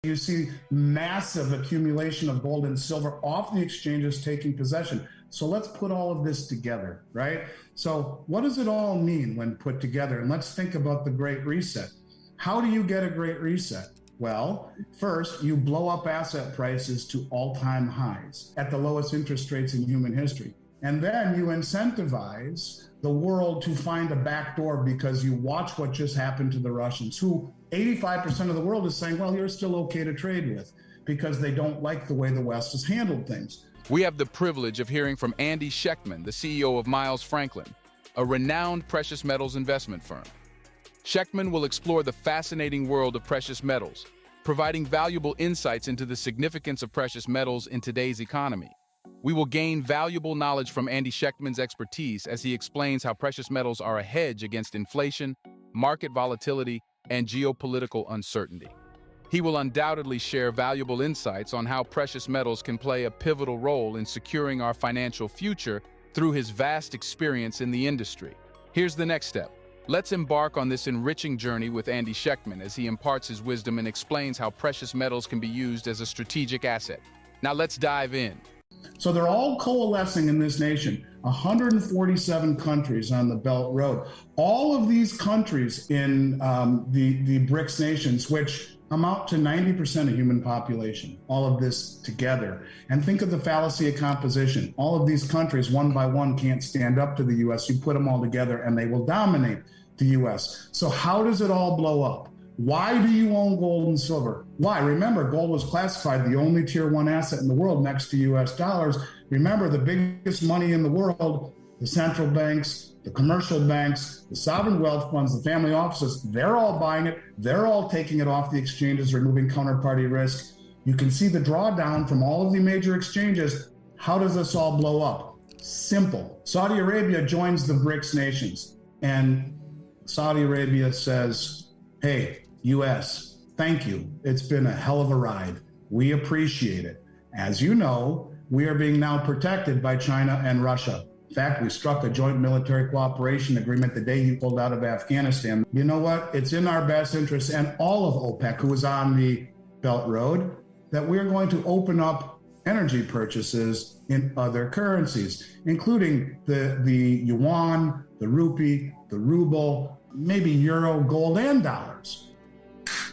You see massive accumulation of gold and silver off the exchanges taking possession. So let's put all of this together, right? So what does it all mean when put together? And let's think about the Great Reset. How do you get a Great Reset? Well, first, you blow up asset prices to all-time highs at the lowest interest rates in human history. And then you incentivize the world to find a backdoor because you watch what just happened to the Russians, who 85% of the world is saying, well, you're still okay to trade with because they don't like the way the West has handled things. We have the privilege of hearing from Andy Shectman, the CEO of Miles Franklin, a renowned precious metals investment firm. Shectman will explore the fascinating world of precious metals, providing valuable insights into the significance of precious metals in today's economy. We will gain valuable knowledge from Andy Shectman's expertise as he explains how precious metals are a hedge against inflation, market volatility, and geopolitical uncertainty. He will undoubtedly share valuable insights on how precious metals can play a pivotal role in securing our financial future through his vast experience in the industry. Here's the next step. Let's embark on this enriching journey with Andy Shectman as he imparts his wisdom and explains how precious metals can be used as a strategic asset. Now let's dive in. So they're all coalescing in this nation, 147 countries on the Belt Road. All of these countries in the BRICS nations, which amount to 90% of human population, all of this together. And think of the fallacy of composition. All of these countries, one by one, can't stand up to the U.S. You put them all together and they will dominate the U.S. So how does it all blow up? Why do you own gold and silver? Why? Remember, gold was classified the only tier one asset in the world next to US dollars. Remember, the biggest money in the world, the central banks, the commercial banks, the sovereign wealth funds, the family offices, they're all buying it. They're all taking it off the exchanges, removing counterparty risk. You can see the drawdown from all of the major exchanges. How does this all blow up? Simple. Saudi Arabia joins the BRICS nations, and Saudi Arabia says, hey, US, thank you. It's been a hell of a ride. We appreciate it. As you know, we are being now protected by China and Russia. In fact, we struck a joint military cooperation agreement the day you pulled out of Afghanistan. You know what? It's in our best interest, and all of OPEC, who is on the Belt Road, that we're going to open up energy purchases in other currencies, including the yuan, the rupee, the ruble, maybe euro, gold, and dollars.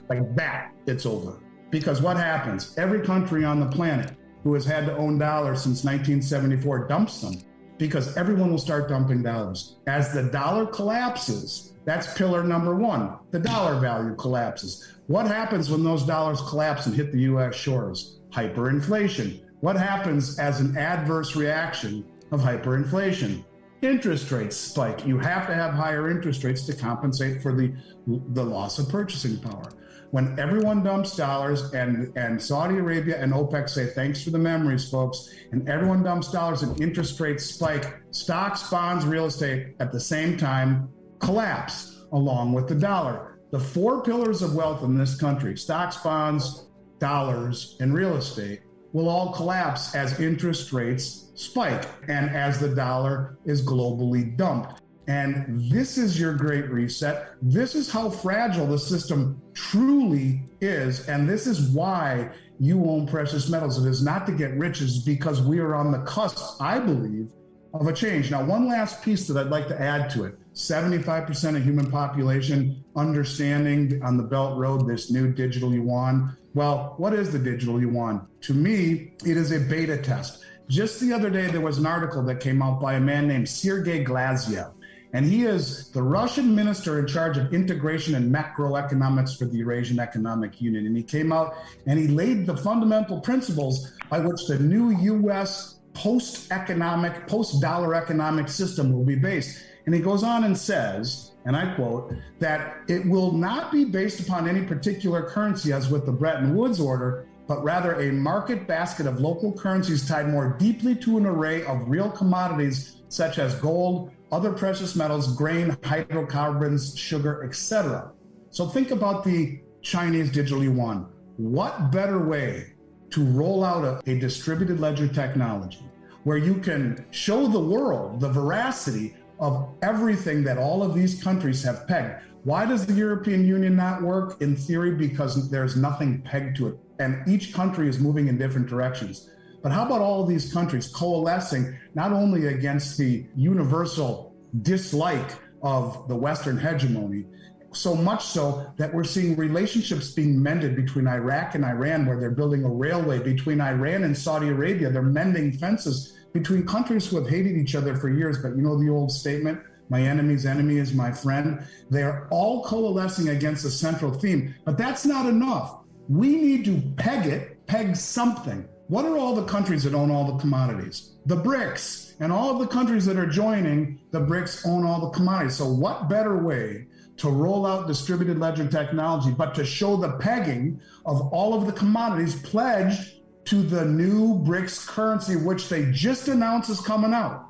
Like that, it's over. Because what happens? Every country on the planet who has had to own dollars since 1974 dumps them, because everyone will start dumping dollars. As the dollar collapses, that's pillar number one. The dollar value collapses. What happens when those dollars collapse and hit the US shores? Hyperinflation. What happens as an adverse reaction of hyperinflation? Interest rates spike. You have to have higher interest rates to compensate for the loss of purchasing power. When everyone dumps dollars and Saudi Arabia and OPEC say, thanks for the memories, folks, and everyone dumps dollars and interest rates spike, stocks, bonds, real estate at the same time collapse along with the dollar. The four pillars of wealth in this country, stocks, bonds, dollars, and real estate, will all collapse as interest rates spike and as the dollar is globally dumped. And this is your Great Reset. This is how fragile the system truly is. And this is why you own precious metals. It is not to get rich, it's because we are on the cusp, I believe, of a change. Now, one last piece that I'd like to add to it. 75% of human population understanding on the Belt Road this new digital yuan. Well, what is the digital yuan? To me, it is a beta test. Just the other day, there was an article that came out by a man named Sergei Glazyev. And he is the Russian minister in charge of integration and macroeconomics for the Eurasian Economic Union. And he came out and he laid the fundamental principles by which the new U.S. post-dollar economic system will be based. And he goes on and says, and I quote, that it will not be based upon any particular currency as with the Bretton Woods order, but rather a market basket of local currencies tied more deeply to an array of real commodities such as gold, other precious metals, grain, hydrocarbons, sugar, etc. So think about the Chinese digital yuan. What better way to roll out a distributed ledger technology where you can show the world the veracity of everything that all of these countries have pegged? Why does the European Union not work? In theory, because there's nothing pegged to it, and each country is moving in different directions. But how about all of these countries coalescing not only against the universal dislike of the Western hegemony, so much so that we're seeing relationships being mended between Iraq and Iran, where they're building a railway, between Iran and Saudi Arabia. They're mending fences between countries who have hated each other for years. But you know the old statement, my enemy's enemy is my friend. They're all coalescing against a central theme. But that's not enough. We need to peg something. What are all the countries that own all the commodities? The BRICS. And all of the countries that are joining the BRICS own all the commodities. So what better way to roll out distributed ledger technology, but to show the pegging of all of the commodities pledged to the new BRICS currency, which they just announced is coming out.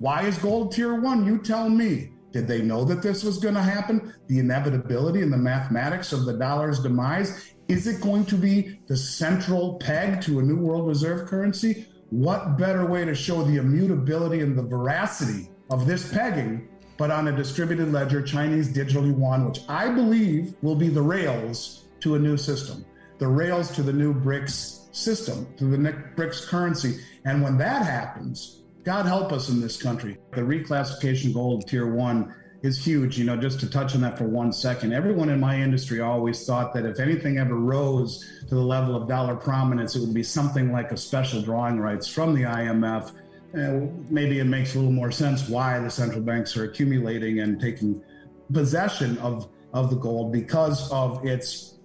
Why is gold tier 1? You tell me. Did they know that this was going to happen? The inevitability and the mathematics of the dollar's demise? Is it going to be the central peg to a new world reserve currency? What better way to show the immutability and the veracity of this pegging, but on a distributed ledger, Chinese digital yuan, which I believe will be the rails to a new system, the rails to the new BRICS system, to the BRICS currency. And when that happens, God help us in this country. The reclassification gold tier 1 is huge. You know, just to touch on that for 1 second, everyone in my industry always thought that if anything ever rose to the level of dollar prominence, it would be something like a special drawing rights from the IMF. Maybe it makes a little more sense why the central banks are accumulating and taking possession of the gold because of its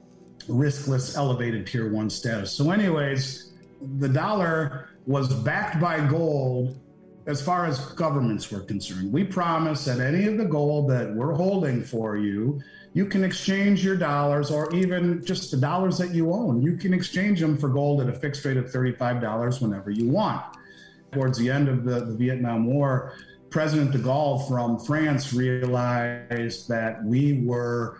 riskless elevated tier 1 status. So anyways, the dollar was backed by gold as far as governments were concerned. We promise that any of the gold that we're holding for you, you can exchange your dollars, or even just the dollars that you own. You can exchange them for gold at a fixed rate of $35 whenever you want. Towards the end of the Vietnam War, President de Gaulle from France realized that we were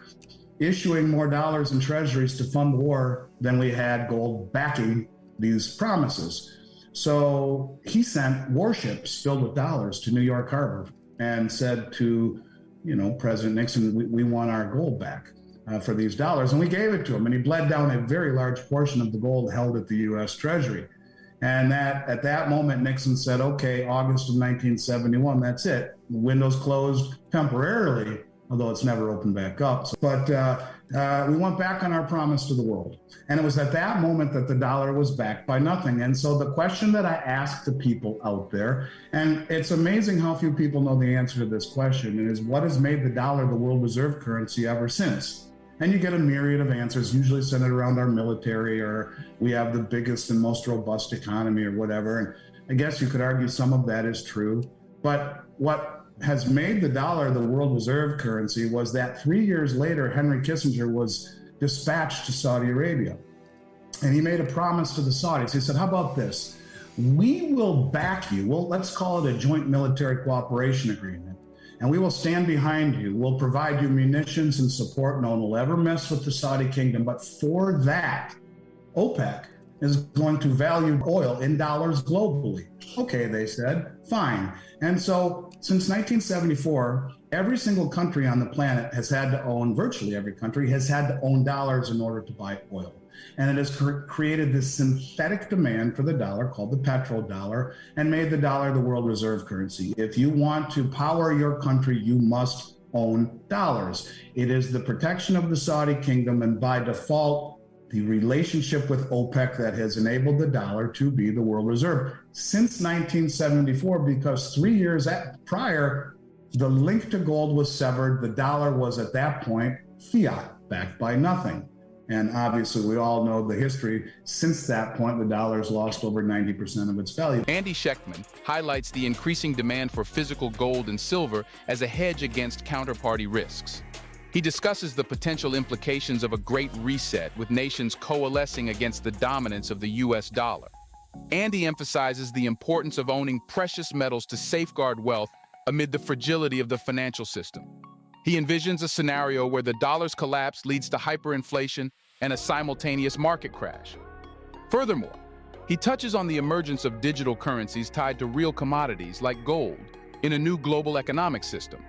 issuing more dollars and treasuries to fund the war than we had gold backing these promises. So he sent warships filled with dollars to New York Harbor and said to, President Nixon, we want our gold back for these dollars. And we gave it to him. And he bled down a very large portion of the gold held at the U.S. Treasury. And at that moment, Nixon said, okay, August of 1971, that's it. The window's closed temporarily, although it's never opened back up. But we went back on our promise to the world. And it was at that moment that the dollar was backed by nothing. And so the question that I ask the people out there, and it's amazing how few people know the answer to this question, is what has made the dollar the world reserve currency ever since? And you get a myriad of answers, usually centered around our military, or we have the biggest and most robust economy, or whatever. And I guess you could argue some of that is true. But what has made the dollar the world reserve currency was that 3 years later, Henry Kissinger was dispatched to Saudi Arabia. And he made a promise to the Saudis. He said, how about this? We will back you. Well, let's call it a joint military cooperation agreement. And we will stand behind you. We'll provide you munitions and support. No one will ever mess with the Saudi kingdom. But for that, OPEC is going to value oil in dollars globally. Okay, they said, fine. And so since 1974, every single country on the planet has had to own, virtually every country has had to own dollars in order to buy oil. And it has created this synthetic demand for the dollar called the petrodollar and made the dollar the world reserve currency. If you want to power your country, you must own dollars. It is the protection of the Saudi kingdom, and by default, the relationship with OPEC that has enabled the dollar to be the world reserve since 1974, because 3 years prior, the link to gold was severed. The dollar was at that point fiat, backed by nothing. And obviously, we all know the history. Since that point, the dollar's lost over 90% of its value. Andy Shectman highlights the increasing demand for physical gold and silver as a hedge against counterparty risks. He discusses the potential implications of a great reset with nations coalescing against the dominance of the U.S. dollar. Andy emphasizes the importance of owning precious metals to safeguard wealth amid the fragility of the financial system. He envisions a scenario where the dollar's collapse leads to hyperinflation and a simultaneous market crash. Furthermore, he touches on the emergence of digital currencies tied to real commodities like gold in a new global economic system.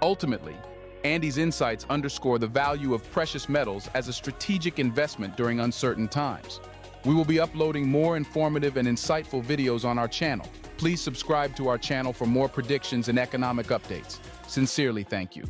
Ultimately, Andy's insights underscore the value of precious metals as a strategic investment during uncertain times. We will be uploading more informative and insightful videos on our channel. Please subscribe to our channel for more predictions and economic updates. Sincerely, thank you.